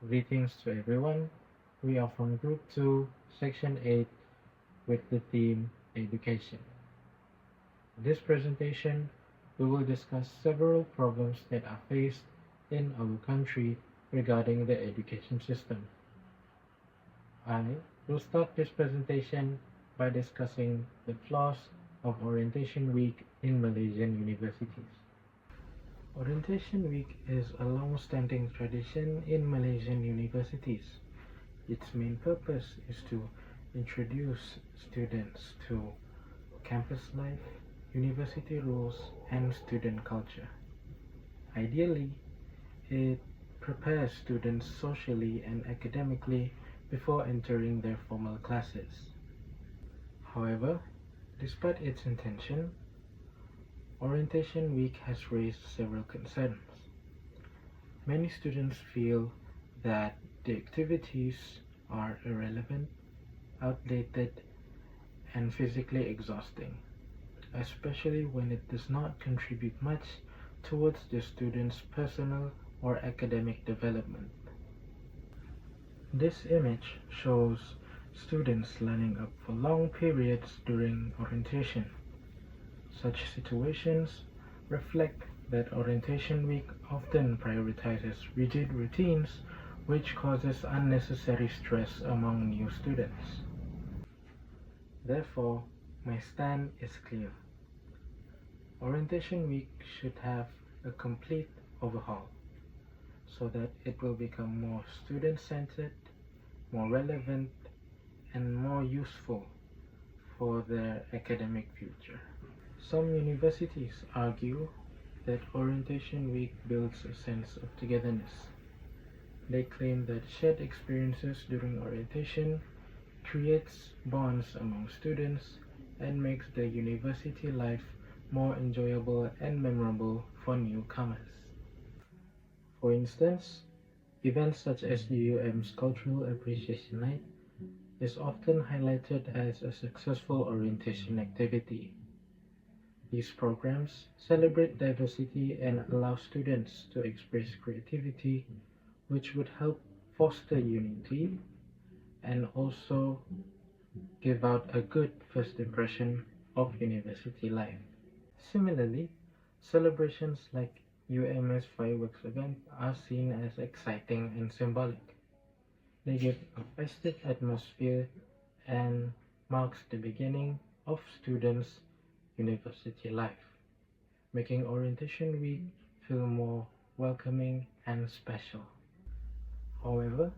Greetings to everyone. We are from Group 2, Section 8 with the theme Education. In this presentation, we will discuss several problems that are faced in our country regarding the education system. I will start this presentation by discussing the flaws of Orientation Week in Malaysian universities. Orientation Week is a long-standing tradition in Malaysian universities. Its main purpose is to introduce students to campus life, university rules, and student culture. Ideally, it prepares students socially and academically before entering their formal classes. However, despite its intention, Orientation Week has raised several concerns. Many students feel that the activities are irrelevant, outdated, and physically exhausting, especially when it does not contribute much towards the student's personal or academic development. This image shows students lining up for long periods during orientation. Such situations reflect that Orientation Week often prioritizes rigid routines, which causes unnecessary stress among new students. Therefore, my stand is clear. Orientation Week should have a complete overhaul so that it will become more student-centered, more relevant, and more useful for their academic future. Some universities argue that Orientation Week builds a sense of togetherness. They claim that shared experiences during orientation creates bonds among students and makes the university life more enjoyable and memorable for newcomers. For instance, events such as UUM's Cultural Appreciation Night is often highlighted as a successful orientation activity. These programs celebrate diversity and allow students to express creativity, which would help foster unity and also give out a good first impression of university life. Similarly, celebrations like UMS fireworks event are seen as exciting and symbolic. They give a festive atmosphere and marks the beginning of students' university life, making Orientation Week feel more welcoming and special. However,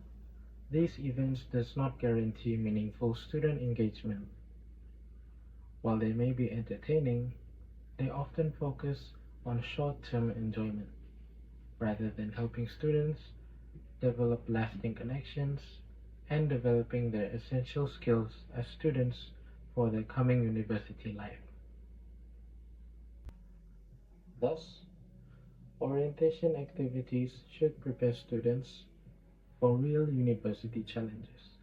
these events does not guarantee meaningful student engagement. While they may be entertaining, they often focus on short-term enjoyment rather than helping students develop lasting connections and developing their essential skills as students for their coming university life. Thus, orientation activities should prepare students for real university challenges.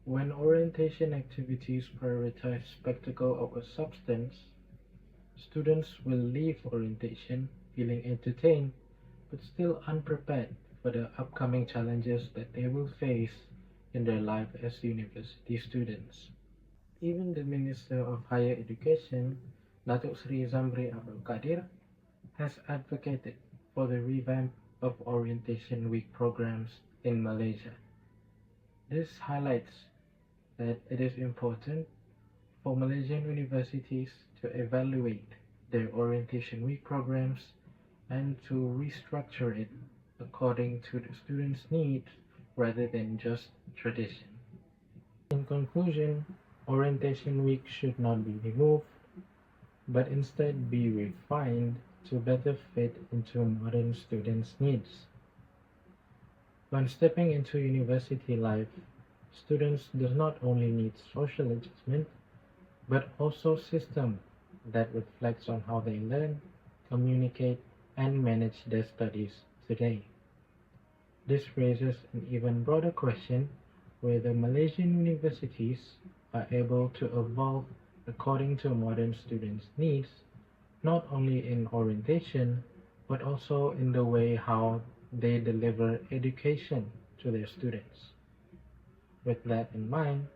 When orientation activities prioritize spectacle over substance, students will leave orientation feeling entertained but still unprepared for the upcoming challenges that they will face in their life as university students. Even the Minister of Higher Education, Datuk Sri Zamri Abdul Qadir, has advocated for the revamp of Orientation Week programs in Malaysia. This highlights that it is important for Malaysian universities to evaluate their Orientation Week programs and to restructure it according to the students' needs rather than just tradition. In conclusion, Orientation Week should not be removed, but instead be refined to better fit into modern students' needs. When stepping into university life, students do not only need social adjustment, but also system that reflects on how they learn, communicate, and manage their studies today. This raises an even broader question whether Malaysian universities are able to evolve according to modern students' needs, not only in orientation, but also in the way how they deliver education to their students. With that in mind,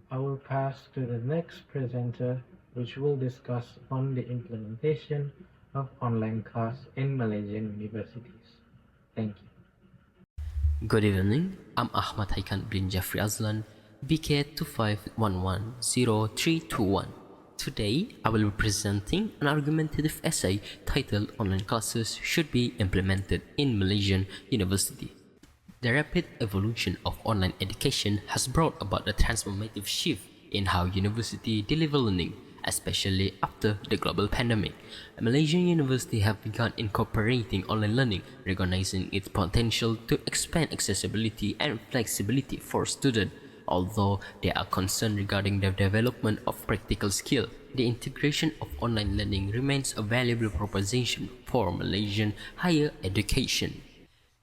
I will pass to the next presenter, which will discuss on the implementation of online class in Malaysian universities. Thank you. Good evening, I'm Ahmad Haikan bin Jeffrey Azlan, BK25110321. Today, I will be presenting an argumentative essay titled Online Classes Should Be Implemented in Malaysian University. The rapid evolution of online education has brought about a transformative shift in how universities deliver learning, especially after the global pandemic. Malaysian universities have begun incorporating online learning, recognizing its potential to expand accessibility and flexibility for students. Although they are concerned regarding the development of practical skill, the integration of online learning remains a valuable proposition for Malaysian higher education.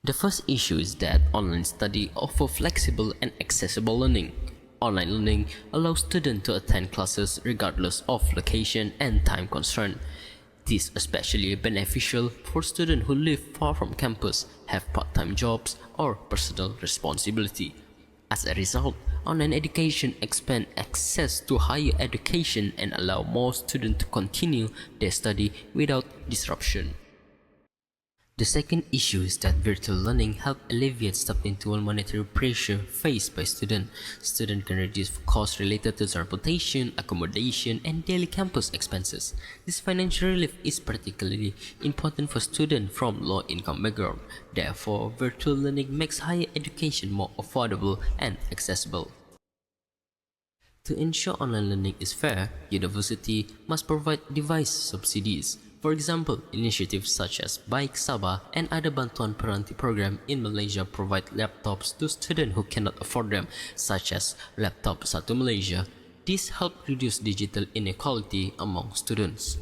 The first issue is that online study offers flexible and accessible learning. Online learning allows students to attend classes regardless of location and time constraint. This is especially beneficial for students who live far from campus, have part-time jobs, or personal responsibility. As a result, online education expands access to higher education and allows more students to continue their study without disruption. The second issue is that virtual learning helps alleviate substantial monetary pressure faced by students. Students can reduce costs related to transportation, accommodation, and daily campus expenses. This financial relief is particularly important for students from low-income backgrounds. Therefore, virtual learning makes higher education more affordable and accessible. To ensure online learning is fair, university must provide device subsidies. For example, initiatives such as Baik Sabah and other Bantuan Peranti program in Malaysia provide laptops to students who cannot afford them, such as Laptop Satu Malaysia. This helps reduce digital inequality among students.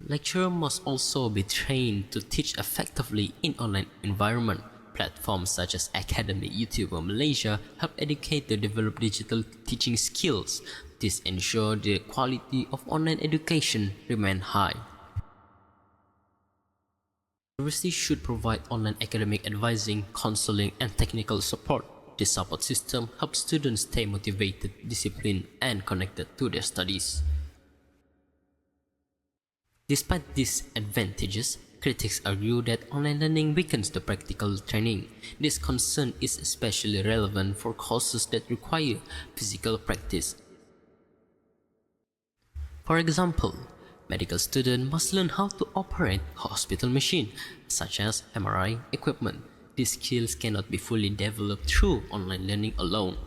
Lecturers must also be trained to teach effectively in online environment. Platforms such as Academy YouTube of Malaysia help educate to develop digital teaching skills. This ensures the quality of online education remain high. Universities should provide online academic advising, counseling, and technical support. This support system helps students stay motivated, disciplined, and connected to their studies. Despite these advantages, critics argue that online learning weakens the practical training. This concern is especially relevant for courses that require physical practice. For example, medical students must learn how to operate hospital machines, such as MRI equipment. These skills cannot be fully developed through online learning alone.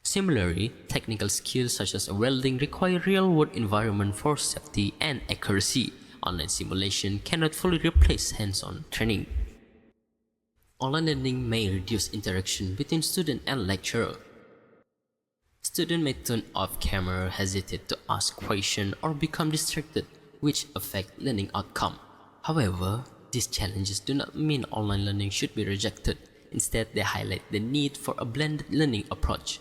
Similarly, technical skills such as welding require real-world environment for safety and accuracy. Online simulation cannot fully replace hands-on training. Online learning may reduce interaction between student and lecturer. Students may turn off camera, hesitate to ask questions, or become distracted, which affect learning outcome. However, these challenges do not mean online learning should be rejected. Instead, they highlight the need for a blended learning approach.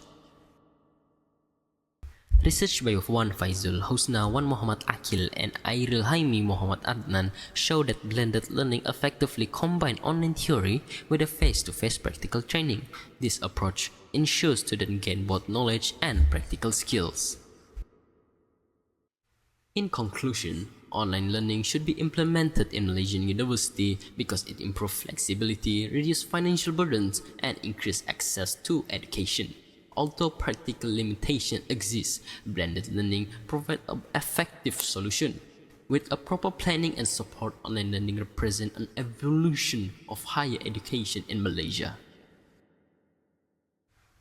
Research by Wan Faizul, Husna Wan Muhammad Akil, and Airil Haimi Muhammad Adnan show that blended learning effectively combines online theory with a face-to-face practical training. This approach ensures students gain both knowledge and practical skills. In conclusion, online learning should be implemented in Malaysian university because it improves flexibility, reduces financial burdens, and increases access to education. Although practical limitations exist, blended learning provides an effective solution. With a proper planning and support, online learning represents an evolution of higher education in Malaysia.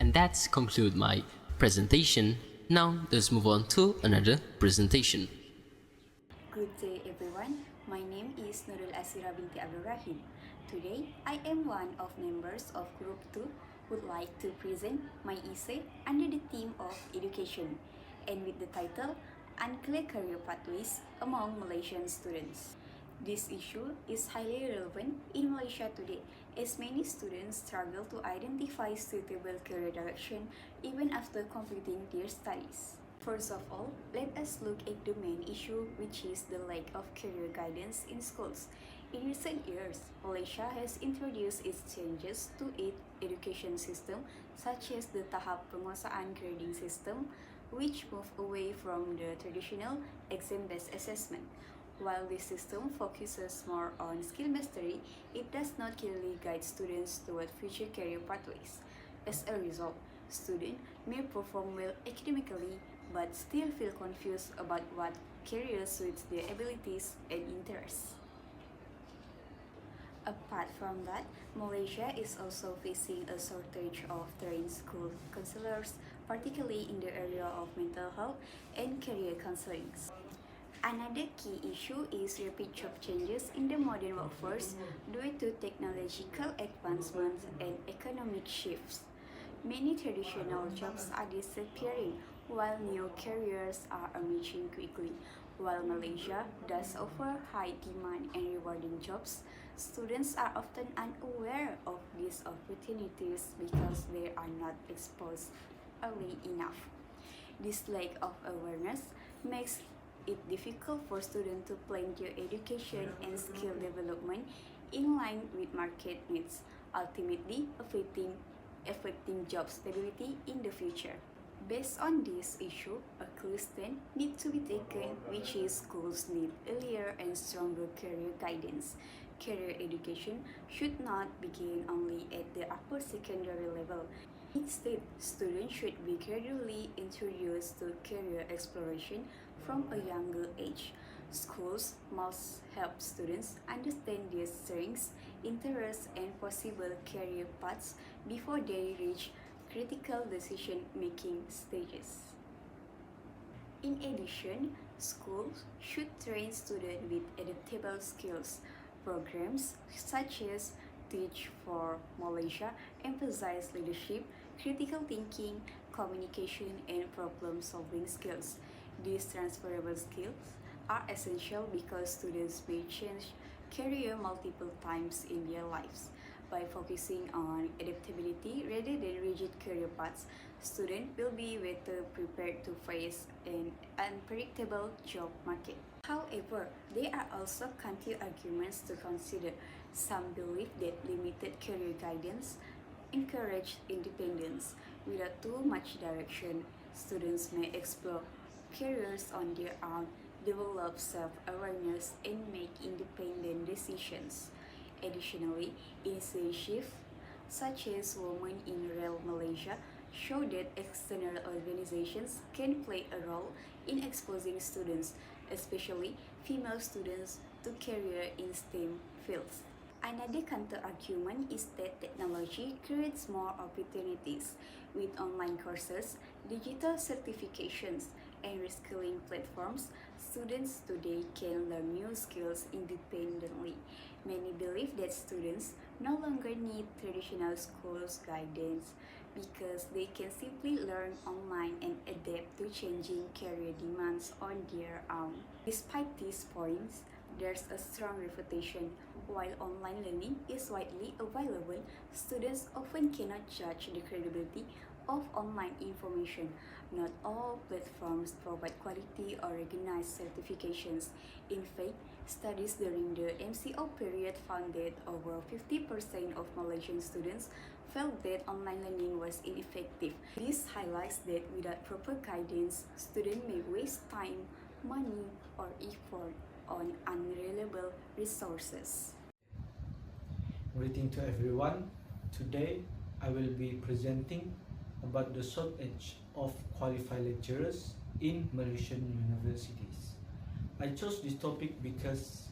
And that's conclude my presentation. Now let's move on to another presentation. Good day everyone, my name is Nurul Asira binti Abdul Rahim. Today, I am one of members of Group 2 would like to present my essay under the theme of education and with the title Unclear Career Pathways Among Malaysian Students. This issue is highly relevant in Malaysia today as many students struggle to identify suitable career direction even after completing their studies. First of all, let us look at the main issue, which is the lack of career guidance in schools. In recent years, Malaysia has introduced its changes to its education system, such as the Tahap Penguasaan grading system, which moved away from the traditional exam-based assessment. While this system focuses more on skill mastery, it does not clearly guide students toward future career pathways. As a result, students may perform well academically but still feel confused about what career suits their abilities and interests. Apart from that, Malaysia is also facing a shortage of trained school counselors, particularly in the area of mental health and career counseling. Another key issue is rapid job changes in the modern workforce due to technological advancements and economic shifts. Many traditional jobs are disappearing while new careers are emerging quickly. While Malaysia does offer high demand and rewarding jobs, students are often unaware of these opportunities because they are not exposed early enough. This lack of awareness makes it difficult for students to plan their education and skill development in line with market needs, ultimately affecting job stability in the future. Based on this issue, a clear stand needs to be taken, which is schools need earlier and stronger career guidance. Career education should not begin only at the upper secondary level. Instead, students should be gradually introduced to career exploration from a younger age. Schools must help students understand their strengths, interests, and possible career paths before they reach critical decision-making stages. In addition, schools should train students with adaptable skills. Programs such as Teach for Malaysia emphasize leadership, critical thinking, communication, and problem-solving skills. These transferable skills are essential because students may change career multiple times in their lives. By focusing on adaptability rather than rigid career paths, students will be better prepared to face an unpredictable job market. However, there are also counter-arguments to consider. Some believe that limited career guidance encourages independence. Without too much direction, students may explore careers on their own, develop self-awareness, and make independent decisions. Additionally, initiatives such as Women in Rail Malaysia show that external organizations can play a role in exposing students, especially female students, to career in STEM fields. Another counter-argument is that technology creates more opportunities. With online courses, digital certifications, and reskilling platforms, students today can learn new skills independently. Many believe that students no longer need traditional schools guidance because they can simply learn online and adapt to changing career demands on their own. Despite these points, there's a strong refutation. While online learning is widely available, students often cannot judge the credibility of online information. Not all platforms provide quality or recognized certifications. In fact, studies during the MCO period found that over 50% of Malaysian students felt that online learning was ineffective. This highlights that without proper guidance, students may waste time, money, or effort on unreliable resources. Greeting to everyone. Today, I will be presenting about the shortage of qualified lecturers in Malaysian universities. I chose this topic because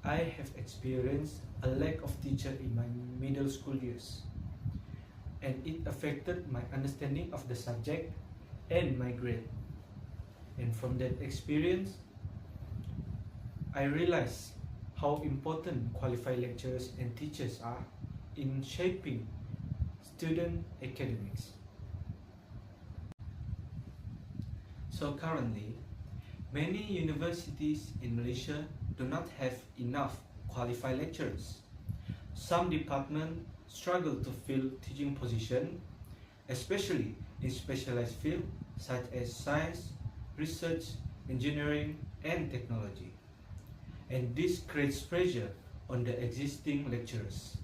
I have experienced a lack of teacher in my middle school years, and it affected my understanding of the subject and my grade. And from that experience, I realized how important qualified lecturers and teachers are in shaping student academics. So currently, many universities in Malaysia do not have enough qualified lecturers. Some departments struggle to fill teaching positions, especially in specialized fields such as science, research, engineering, and technology. And this creates pressure on the existing lecturers.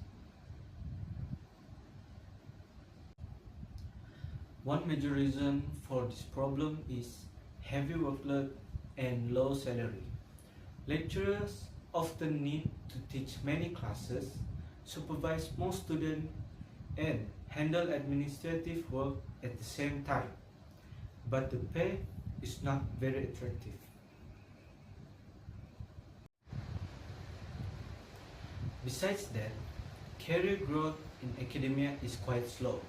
One major reason for this problem is heavy workload and low salary. Lecturers often need to teach many classes, supervise more students, and handle administrative work at the same time. But the pay is not very attractive. Besides that, career growth in academia is quite slow.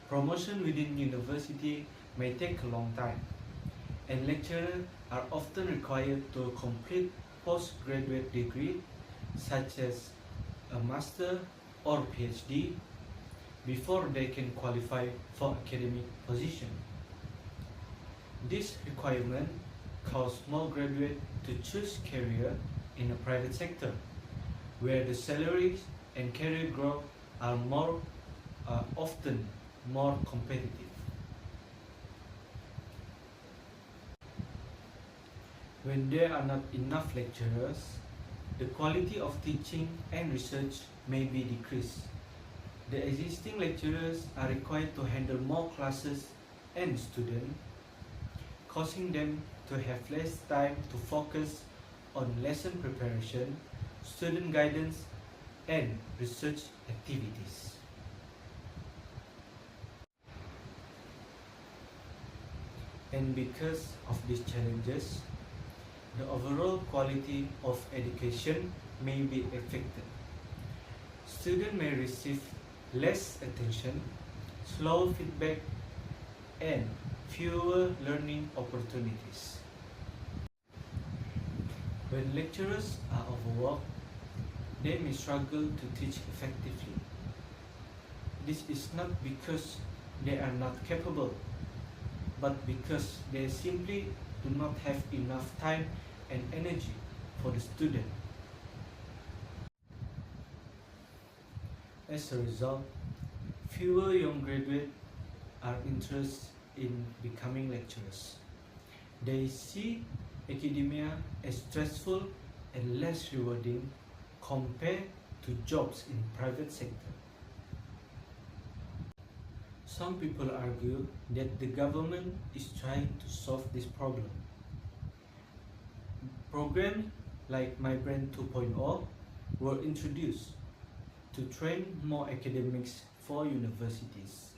Promotion within university may take a long time, and lecturers are often required to complete postgraduate degree such as a master or PhD before they can qualify for academic position. This requirement causes more graduates to choose career in the private sector, where the salaries and career growth are often more competitive. When there are not enough lecturers, the quality of teaching and research may be decreased. The existing lecturers are required to handle more classes and students, causing them to have less time to focus on lesson preparation, student guidance, and research activities. And because of these challenges, the overall quality of education may be affected. Students may receive less attention, slow feedback, and fewer learning opportunities. When lecturers are overworked, they may struggle to teach effectively. This is not because they are not capable, but because they simply do not have enough time and energy for the student. As a result, fewer young graduates are interested in becoming lecturers. They see academia as stressful and less rewarding compared to jobs in private sector. Some people argue that the government is trying to solve this problem. Programs like My Brain 2.0 were introduced to train more academics for universities.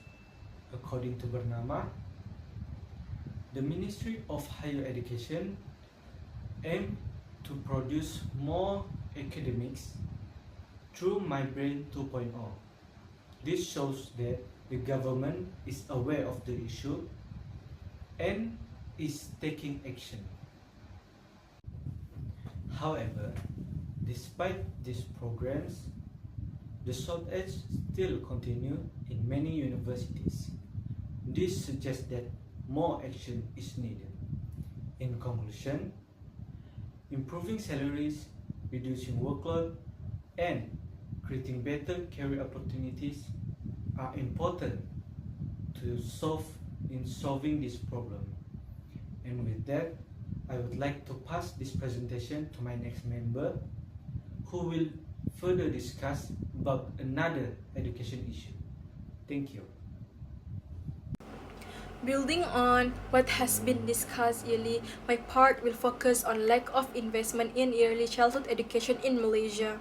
According to Bernama, the Ministry of Higher Education aimed to produce more academics through My Brain 2.0. This shows that the government is aware of the issue and is taking action. However, despite these programs, the shortage still continues in many universities. This suggests that more action is needed. In conclusion, improving salaries, reducing workload, and creating better career opportunities are important to solving this problem. And with that, I would like to pass this presentation to my next member, who will further discuss about another education issue. Thank you. Building on what has been discussed earlier, my part will focus on lack of investment in early childhood education in Malaysia.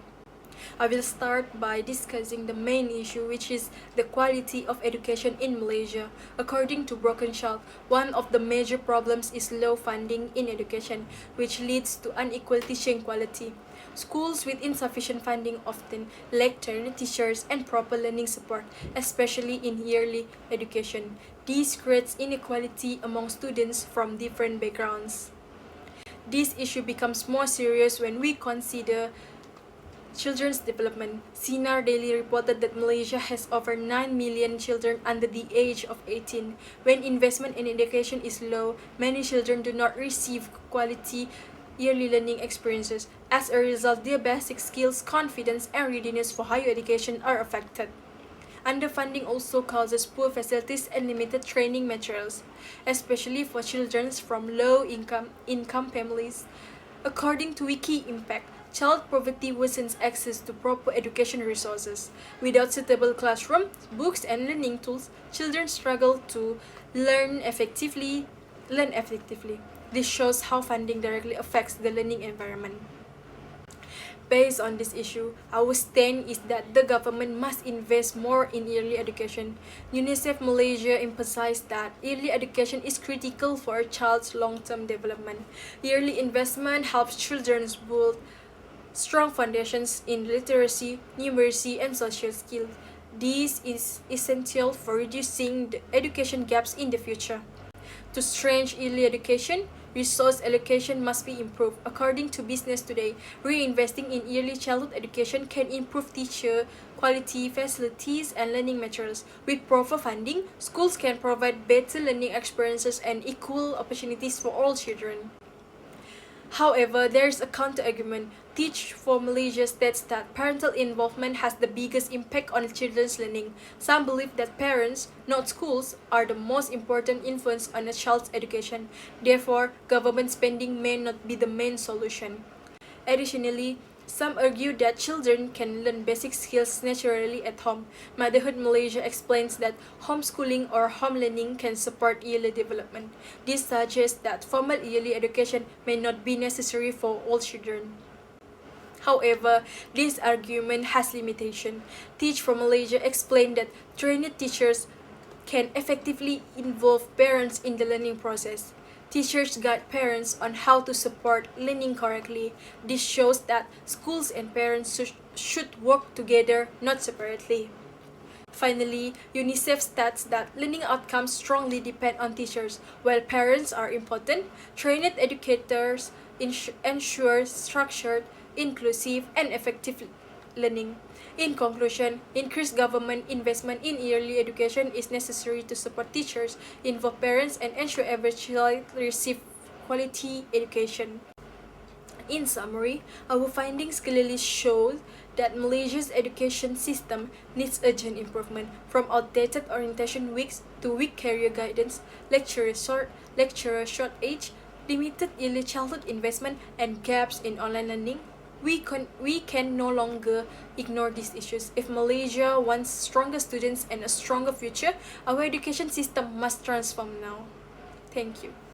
I will start by discussing the main issue, which is the quality of education in Malaysia. According to Broken Child, one of the major problems is low funding in education, which leads to unequal teaching quality. Schools with insufficient funding often lack trained teachers and proper learning support, especially in early education. This creates inequality among students from different backgrounds. This issue becomes more serious when we consider children's development. CINAR Daily reported that Malaysia has over 9 million children under the age of 18. When investment in education is low, many children do not receive quality early learning experiences. As a result, their basic skills, confidence, and readiness for higher education are affected. Underfunding also causes poor facilities and limited training materials, especially for children from low-income families. According to Wiki Impact, child poverty worsens access to proper education resources. Without suitable classrooms, books, and learning tools, children struggle to learn effectively. This shows how funding directly affects the learning environment. Based on this issue, our stand is that the government must invest more in early education. UNICEF Malaysia emphasized that early education is critical for a child's long-term development. Early investment helps children build strong foundations in literacy, numeracy, and social skills. This is essential for reducing the education gaps in the future. To strengthen early education, resource allocation must be improved. According to Business Today, reinvesting in early childhood education can improve teacher quality, facilities, and learning materials. With proper funding, schools can provide better learning experiences and equal opportunities for all children. However, there is a counter-argument. Teach for Malaysia states that parental involvement has the biggest impact on children's learning. Some believe that parents, not schools, are the most important influence on a child's education. Therefore, government spending may not be the main solution. Additionally, some argue that children can learn basic skills naturally at home. Motherhood Malaysia explains that homeschooling or home learning can support early development. This suggests that formal early education may not be necessary for all children. However, this argument has limitation. Teach for Malaysia explained that trained teachers can effectively involve parents in the learning process. Teachers guide parents on how to support learning correctly. This shows that schools and parents should work together, not separately. Finally, UNICEF states that learning outcomes strongly depend on teachers. While parents are important, trained educators ensure structured, inclusive, and effective learning. In conclusion, increased government investment in early education is necessary to support teachers, involve parents, and ensure every child receives quality education. In summary, our findings clearly show that Malaysia's education system needs urgent improvement, from outdated orientation weeks to weak career guidance, lecturer shortage, limited early childhood investment, and gaps in online learning. We can no longer ignore these issues. If Malaysia wants stronger students and a stronger future, our education system must transform now. Thank you.